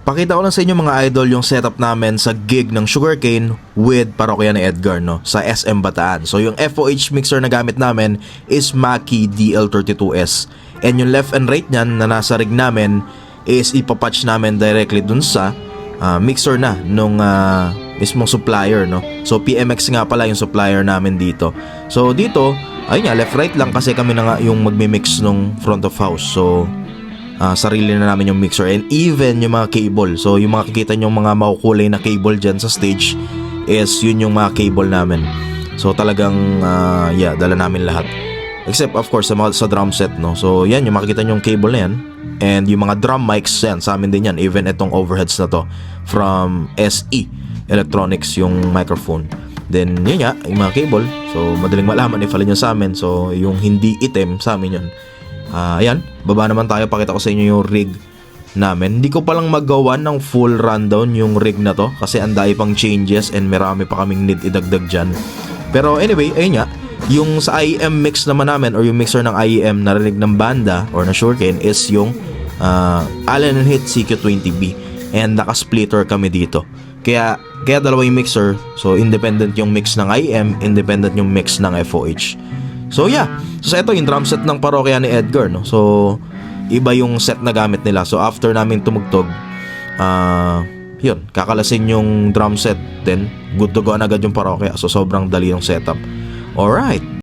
Pakita ko lang sa inyo mga idol yung setup namin sa gig ng Sugarcane with parokya ni Edgar, no, sa SM Bataan. So yung FOH mixer na gamit namin is Mackie DL32S. And yung left and right niyan na nasa rig namin is ipapatch namin directly dun sa mixer na nung mismong supplier, no. So PMX nga pala yung supplier namin dito. So dito, ayun nga, left right lang kasi kami na nga yung magmi-mix nung front of house. So sarili na namin yung mixer and even yung mga cable. So yung mga kikita nyo mga makukulay na cable dyan sa stage is yun yung mga cable namin. So talagang dala namin lahat. Except of course sa drum set, no. So yan yung makikita nyo yung cable na yan. And yung mga drum mics yan, sa amin din yan. Even itong overheads na to from SE Electronics yung microphone. Then yun nga, yung mga cable. So madaling malaman if alin yun sa amin. So yung hindi item sa amin yun. Ayan, baba naman tayo, pakita ko sa inyo yung rig namin. Hindi ko palang magawa ng full rundown yung rig na to kasi anday pang changes and marami pa kaming need idagdag dyan. Pero anyway, ayun nga, yung sa IEM mix naman namin or yung mixer ng IEM na rig ng banda or na Sugarcane is yung Allen & Heath CQ20B and naka-splitter kami dito. Kaya dalawa yung mixer, so independent yung mix ng IEM, independent yung mix ng FOH. So yeah, so ito yung drum set ng parokya ni Edgar, no. So iba yung set na gamit nila. So after namin tumugtog, yun, kakalasin yung drum set, then good to go na agad yung parokya. So sobrang dali yung setup. Alright.